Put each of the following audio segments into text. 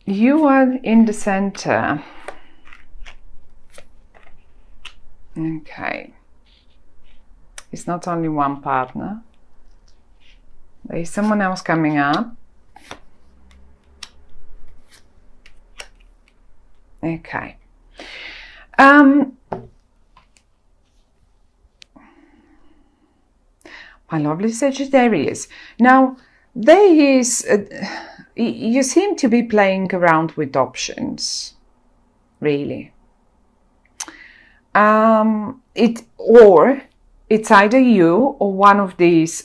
You are in the center. Okay. It's not only one partner. There is someone else coming up. Okay. My lovely Sagittarius. Now, there is, you seem to be playing around with options, really. It's either you or one of these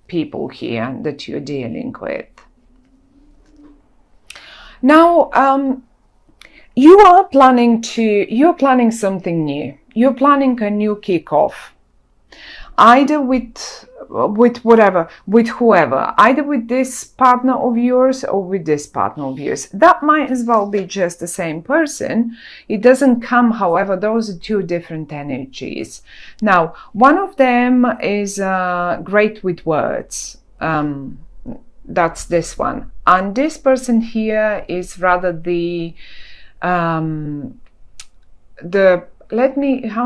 people here that you're dealing with. Now, you're planning something new. You're planning a new kickoff, either with whoever, either with this partner of yours or with this partner of yours. That might as well be just the same person. It doesn't come, however, those are two different energies. Now, one of them is great with words. That's this one. And this person here is rather how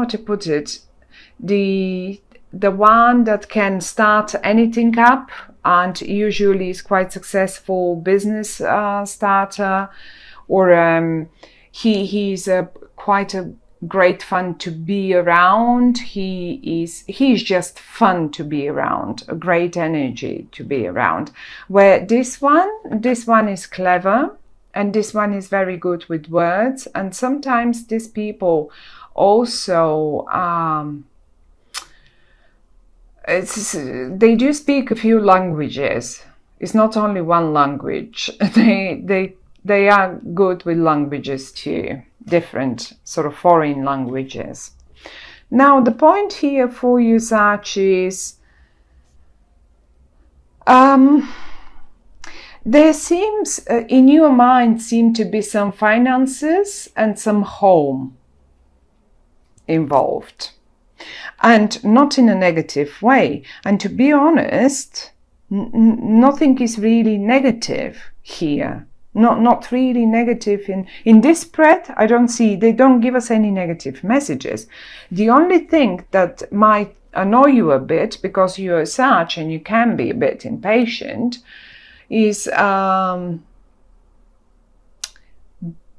to put it, the one that can start anything up and usually is quite successful business starter, or he's quite a great fun to be around. He's just fun to be around, a great energy to be around. Where this one is clever, and this one is very good with words, and sometimes these people also they do speak a few languages. It's not only one language. They are good with languages too, different sort of foreign languages. Now, the point here for you, Sag, is there seems, in your mind, seem to be some finances and some home involved. And not in a negative way. And to be honest, nothing is really negative here. Not really negative in this spread. I don't see, they don't give us any negative messages. The only thing that might annoy you a bit, because you're Sag and you can be a bit impatient, is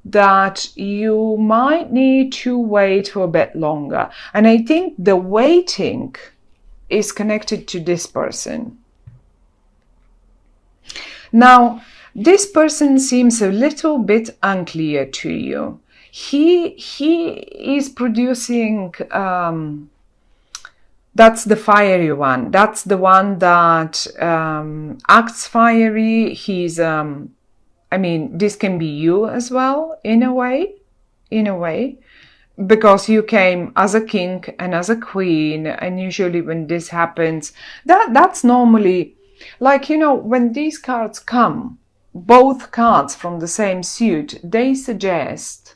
that you might need to wait for a bit longer. And I think the waiting is connected to this person. Now, this person seems a little bit unclear to you. He is producing, that's the fiery one. That's the one that acts fiery. He's I mean, this can be you as well, in a way, because you came as a king and as a queen, and usually when this happens, that's normally, like, you know, when these cards come, both cards from the same suit, they suggest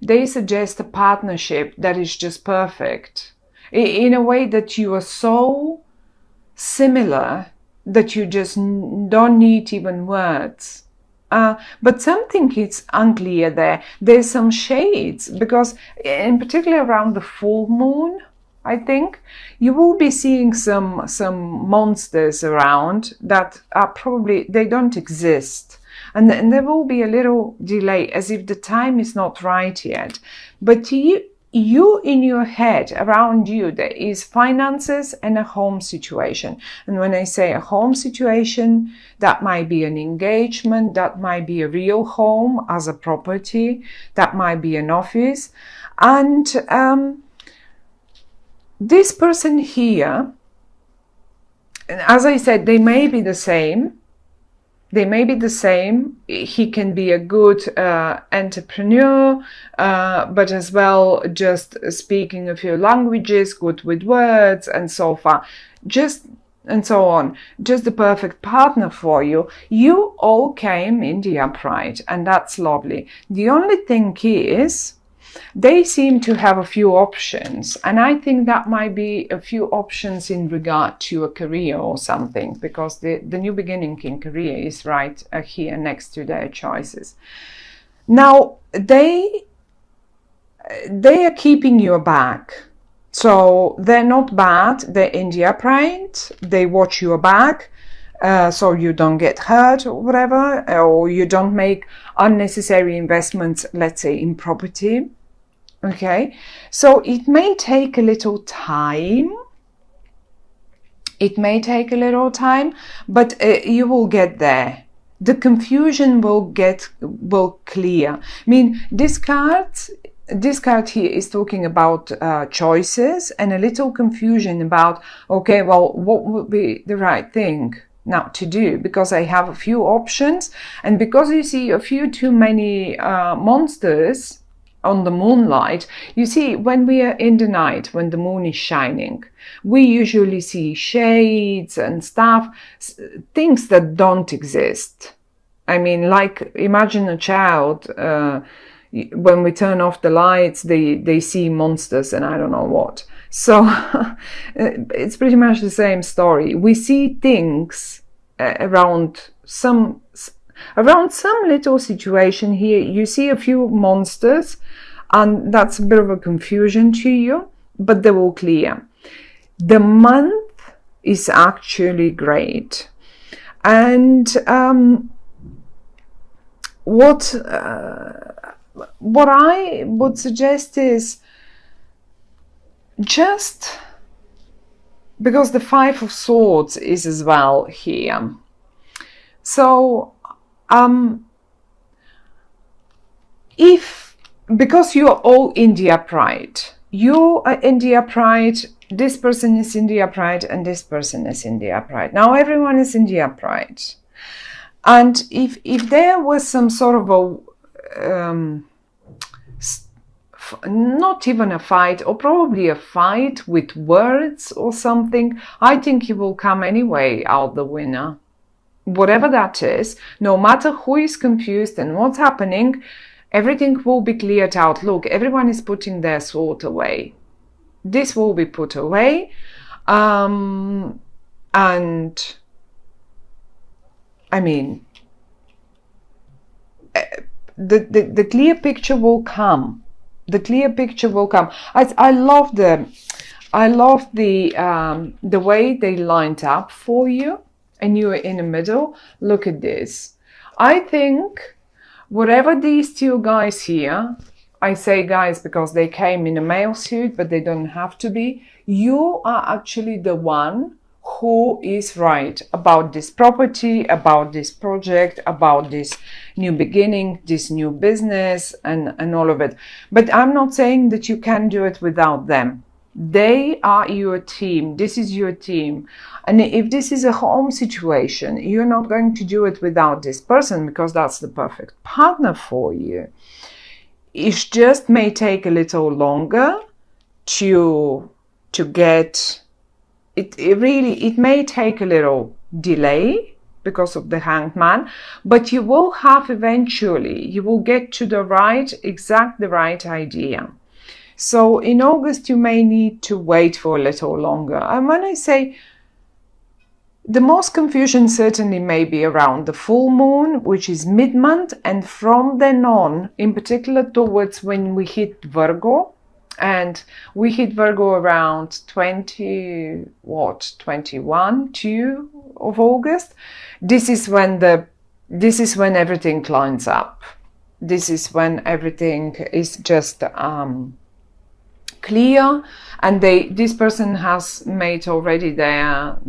a partnership that is just perfect, in a way that you are so similar that you just don't need even words. But something is unclear there. There's some shades, because in particular around the full moon, I think, you will be seeing some monsters around that are probably, they don't exist. And there will be a little delay, as if the time is not right yet. But you in your head, around you, there is finances and a home situation. And when I say a home situation, that might be an engagement, that might be a real home as a property, that might be an office. And this person here, as I said, they may be the same. He can be a good entrepreneur, but as well just speaking a few languages, good with words and so far, and so on. Just the perfect partner for you. You all came in the upright, and that's lovely. The only thing is they seem to have a few options, and I think that might be a few options in regard to a career or something, because the new beginning in career is right here next to their choices. Now they are keeping your back, so they're not bad, they're in the upright, they watch your back, so you don't get hurt or whatever, or you don't make unnecessary investments, let's say in property. Okay, so it may take a little time. It may take a little time, but you will get there. The confusion will clear. I mean, this card here is talking about choices and a little confusion about, okay, well, what would be the right thing now to do, because I have a few options, and because you see a few too many monsters on the moonlight. You see, when we are in the night, when the moon is shining, we usually see shades and stuff, things that don't exist. I mean, like, imagine a child, when we turn off the lights, they see monsters and I don't know what. So it's pretty much the same story. We see things around some little situation here. You see a few monsters, and that's a bit of a confusion to you, but they will clear. The month is actually great, and what I would suggest is, just because the Five of Swords is as well here, so because you are all in the upright, you are in the upright, this person is in the upright, and this person is in the upright. Now everyone is in the upright, and if there was some sort of a not even a fight, or probably a fight with words or something, I think you will come anyway out the winner. Whatever that is, no matter who is confused and what's happening, everything will be cleared out. Look, everyone is putting their sword away. This will be put away, and I mean, the clear picture will come. The clear picture will come. I love the way they lined up for you, and you are in the middle. Look at this. I think whatever these two guys here, I say guys because they came in a male suit, but they don't have to be. You are actually the one who is right about this property, about this project, about this new beginning, this new business, and all of it. But I'm not saying that you can do it without them. They are your team. This is your team. And if this is a home situation, you're not going to do it without this person, because that's the perfect partner for you. It just may take a little longer to get it. It may take a little delay because of the Hanged Man, but you will have eventually, you will get to the right idea. So in August, you may need to wait for a little longer. And when I say the most confusion certainly may be around the full moon, which is mid-month, and from then on, in particular towards when we hit Virgo, and we hit Virgo around 21, 2 of August. This is when everything climbs up. This is when everything is just clear, and this person has made already their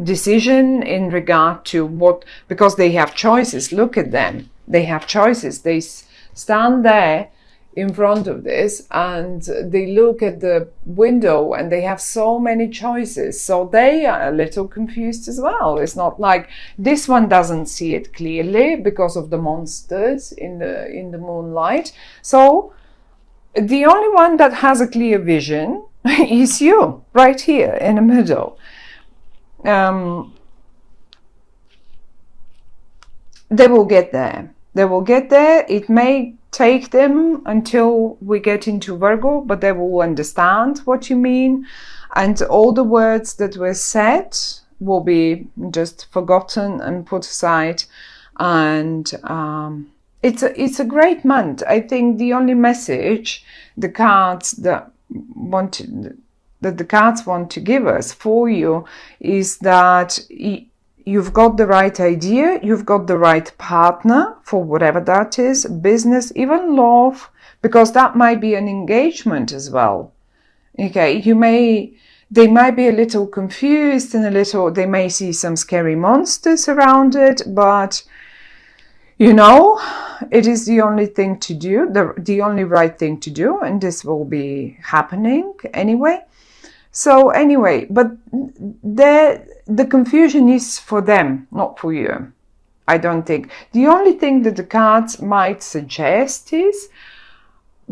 decision in regard to what, because they have choices. Look at them, they have choices. They stand there in front of this and they look at the window and they have so many choices, so they are a little confused as well. It's not like this one doesn't see it clearly because of the monsters in the moonlight. So the only one that has a clear vision is you, right here in the middle. They will get there. They will get there. It may take them until we get into Virgo, but they will understand what you mean. And all the words that were said will be just forgotten and put aside. And it's a great month. I think the only message the cards that the cards want to give us for you is that you've got the right idea, you've got the right partner for whatever that is, business, even love, because that might be an engagement as well. Okay, they might be a little confused and they may see some scary monsters around it, but you know, it is the only thing to do, the only right thing to do, and this will be happening anyway. So anyway, but the confusion is for them, not for you. I don't think. The only thing that the cards might suggest is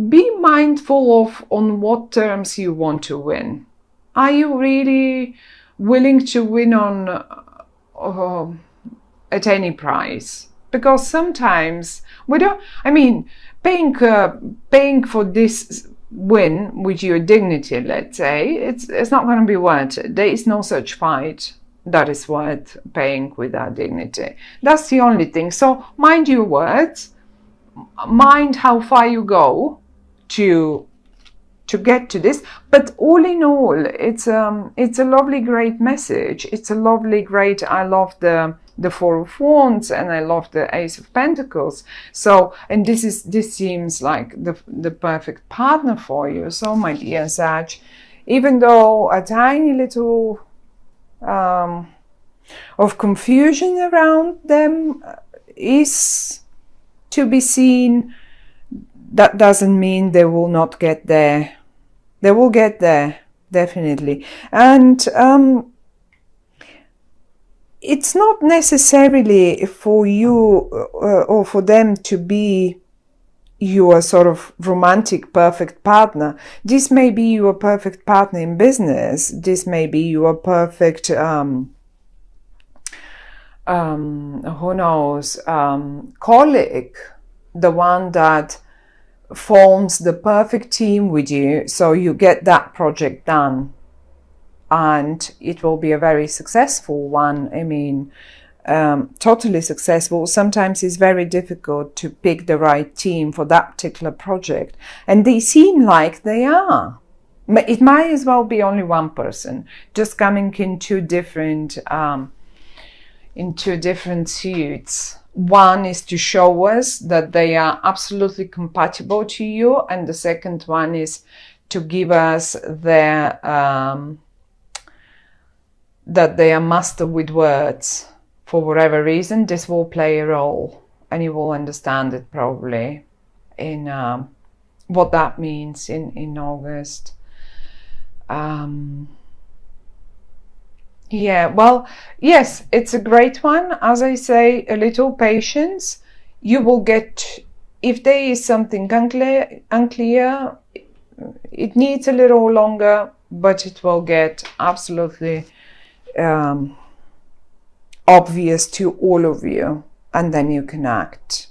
be mindful of on what terms you want to win. Are you really willing to win on at any price? Because sometimes we don't. I mean, paying for this win with your dignity, let's say, it's not going to be worth it. There is no such fight that is worth paying with our dignity. That's the only thing. So mind your words, mind how far you go to get to this. But all in all, it's a lovely, great message. It's a lovely, great. I love the Four of Wands and I love the Ace of Pentacles. So, and this seems like the perfect partner for you. So, my dear Sag, even though a tiny little of confusion around them is to be seen, that doesn't mean they will not get there. They will get there, definitely. And it's not necessarily for you or for them to be your sort of romantic perfect partner. This may be your perfect partner in business. This may be your perfect who knows, colleague, the one that forms the perfect team with you, so you get that project done and it will be a very successful one. I mean, totally successful. Sometimes it's very difficult to pick the right team for that particular project, and they seem like they are. It might as well be only one person just coming in two different suits. One is to show us that they are absolutely compatible to you, and the second one is to give us their that they are master with words. For whatever reason, this will play a role, and you will understand it probably in what that means in August. Yeah, well, yes, it's a great one. As I say, a little patience. You will get, if there is something unclear, it needs a little longer, but it will get absolutely obvious to all of you, and then you can act.